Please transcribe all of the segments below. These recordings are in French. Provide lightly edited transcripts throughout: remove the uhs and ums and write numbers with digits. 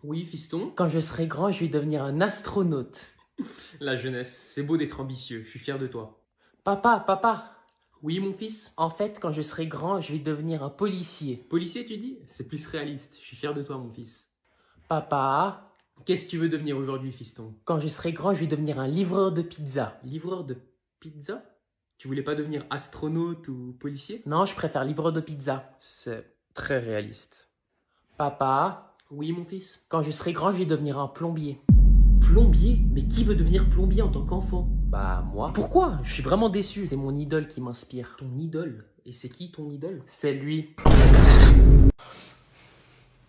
Oui, fiston. Quand je serai grand, je vais devenir un astronaute. La jeunesse, c'est beau d'être ambitieux, je suis fier de toi. Papa, Oui, mon fils. en fait, quand je serai grand, je vais devenir un policier. Policier, tu dis? C'est plus réaliste, je suis fier de toi, mon fils. Papa, Qu'est-ce que tu veux devenir aujourd'hui, fiston? quand je serai grand, je vais devenir un livreur de pizza. Livreur de pizza? Tu voulais pas devenir astronaute ou policier? Non, je préfère livreur de pizza. C'est très réaliste. Papa, Oui, mon fils. quand je serai grand, je vais devenir un plombier. Plombier? Mais qui veut devenir plombier en tant qu'enfant? Bah, moi. Pourquoi? Je suis vraiment déçu. C'est mon idole qui m'inspire. ton idole. Et c'est qui ton idole? C'est lui.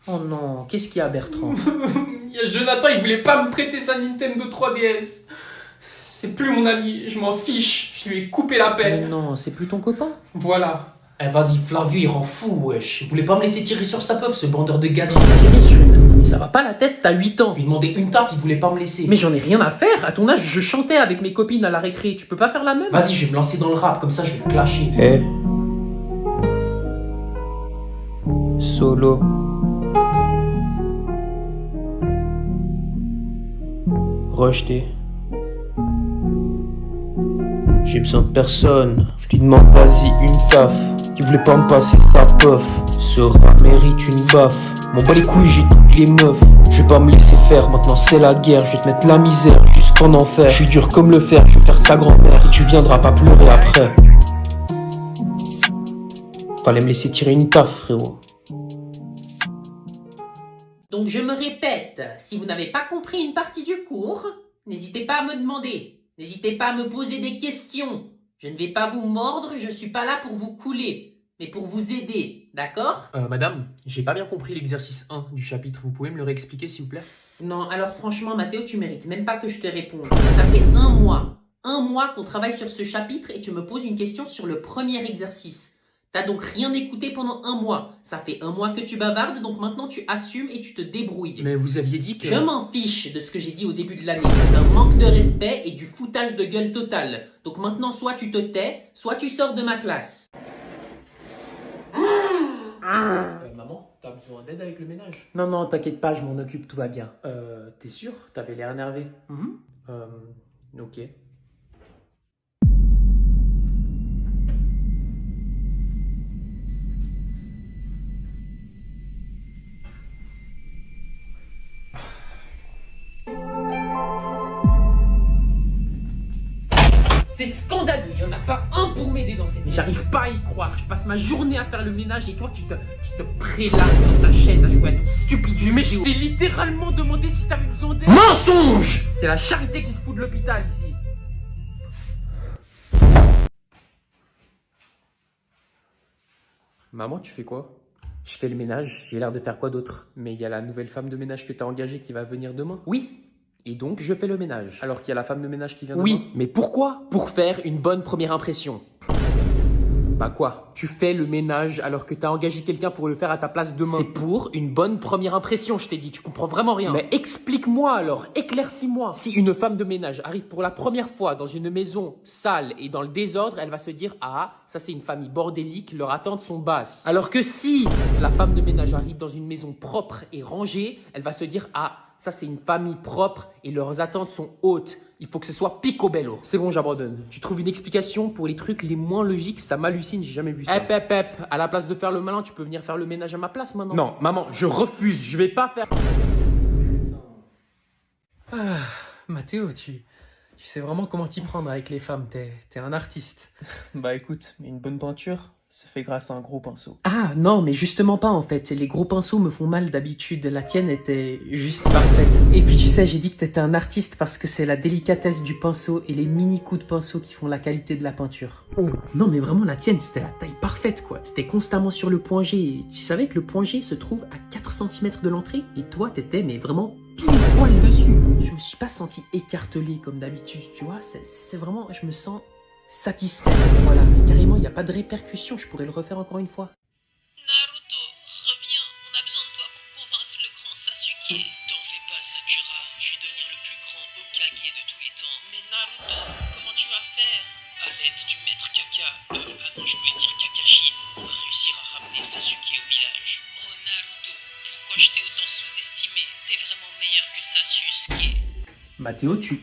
Oh non, qu'est-ce qu'il y a, Bertrand? Jonathan, il voulait pas me prêter sa Nintendo 3DS. C'est plus mon ami, je m'en fiche, je lui ai coupé la Mais peine. non, c'est plus ton copain. Voilà. Eh vas-y, Flavie, il rend fou, wesh. Il voulait pas me laisser tirer sur sa peuf, ce bandeur de gadgets. Tirer sur une... Mais ça va pas la tête, t'as 8 ans. Je lui ai demandé une tarte, il voulait pas me laisser. Mais j'en ai rien à faire. À ton âge, je chantais avec mes copines à la récré. Tu peux pas faire la même? Vas-y, je vais me lancer dans le rap, comme ça je vais le clasher. Eh. Solo. Rejeté. J'ai besoin de personne. Je lui demande vas-y une taf. Qui voulait pas me passer sa puff. Ce rap mérite une baffe. M'en bats les couilles, j'ai toutes les meufs. Je vais pas me laisser faire, maintenant c'est la guerre. Je vais te mettre la misère jusqu'en enfer. Je suis dur comme le fer, je vais faire sa grand-mère. Et tu viendras pas pleurer après. Fallait me laisser tirer une taf, frérot. Donc je me répète, si vous n'avez pas compris une partie du cours, n'hésitez pas à me demander. N'hésitez pas à me poser des questions. Je ne vais pas vous mordre, je suis pas là pour vous couler, mais pour vous aider, d'accord? Madame, j'ai pas bien compris l'exercice 1 du chapitre. Vous pouvez me le réexpliquer, s'il vous plaît? Non, alors franchement, Mathéo, tu mérites même pas que je te réponde. Ça fait un mois qu'on travaille sur ce chapitre et tu me poses une question sur le premier exercice. T'as donc rien écouté pendant un mois. Ça fait un mois que tu bavardes, donc maintenant tu assumes et tu te débrouilles. Mais vous aviez dit que... Je m'en fiche de ce que j'ai dit au début de l'année. C'est un manque de respect et du foutage de gueule total. Donc maintenant, soit tu te tais, soit tu sors de ma classe. Maman, t'as besoin d'aide avec le ménage? Non, t'inquiète pas, je m'en occupe, tout va bien. T'es sûr? T'avais l'air énervé. Ok. C'est scandaleux, il n'y en a pas un pour m'aider dans cette... Mais j'arrive pas à y croire, je passe ma journée à faire le ménage et toi tu te prélasses dans ta chaise à jouer à ton stupide jeu. Mais je t'ai littéralement demandé si t'avais besoin d'aide. Mensonge! C'est la charité qui se fout de l'hôpital ici. Maman, tu fais quoi? Je fais le ménage, j'ai l'air de faire quoi d'autre? Mais il y a la nouvelle femme de ménage que t'as engagée qui va venir demain. Oui, et donc je fais le ménage. Alors qu'il y a la femme de ménage qui vient demain. Oui, mais pourquoi? Pour faire une bonne première impression. Bah quoi? Tu fais le ménage alors que t'as engagé quelqu'un pour le faire à ta place demain. C'est pour une bonne première impression, je t'ai dit, tu comprends vraiment rien. Mais explique-moi alors, éclaircis-moi. Si une femme de ménage arrive pour la première fois dans une maison sale et dans le désordre, elle va se dire « Ah, ça c'est une famille bordélique, leurs attentes sont basses. » Alors que si la femme de ménage arrive dans une maison propre et rangée, elle va se dire « Ah, ça c'est une famille propre et leurs attentes sont hautes. Il faut que ce soit picobello. » C'est bon, j'abandonne. Tu trouves une explication pour les trucs les moins logiques, ça m'hallucine, j'ai jamais vu ça. Hep, à la place de faire le malin, tu peux venir faire le ménage à ma place maintenant. Non, maman, je refuse, je vais pas faire... Ah, Mathéo, tu sais vraiment comment t'y prendre avec les femmes. T'es un artiste. Bah écoute, une bonne peinture se fait grâce à un gros pinceau. Ah non, mais justement pas en fait. Les gros pinceaux me font mal d'habitude. La tienne était juste parfaite. Et puis tu sais, j'ai dit que t'étais un artiste parce que c'est la délicatesse du pinceau et les mini coups de pinceau qui font la qualité de la peinture. Oh. Non mais vraiment, la tienne, c'était la taille parfaite quoi. C'était constamment sur le point G. Et tu savais que le point G se trouve à 4 cm de l'entrée? Et toi, t'étais mais vraiment pile poil dessus. Je me suis pas senti écartelé comme d'habitude, tu vois. C'est vraiment, je me sens... satisfait. Voilà, carrément, il n'y a pas de répercussions, je pourrais le refaire encore une fois. Naruto, reviens, on a besoin de toi pour convaincre le grand Sasuke. T'en fais pas, Sakura, je vais devenir le plus grand Hokage de tous les temps. Mais Naruto, comment tu vas faire? À l'aide du maître Kaka. Ah non, je voulais dire Kakashi. On va réussir à ramener Sasuke au village. Oh Naruto, pourquoi je t'ai autant sous-estimé? T'es vraiment Mathéo, tu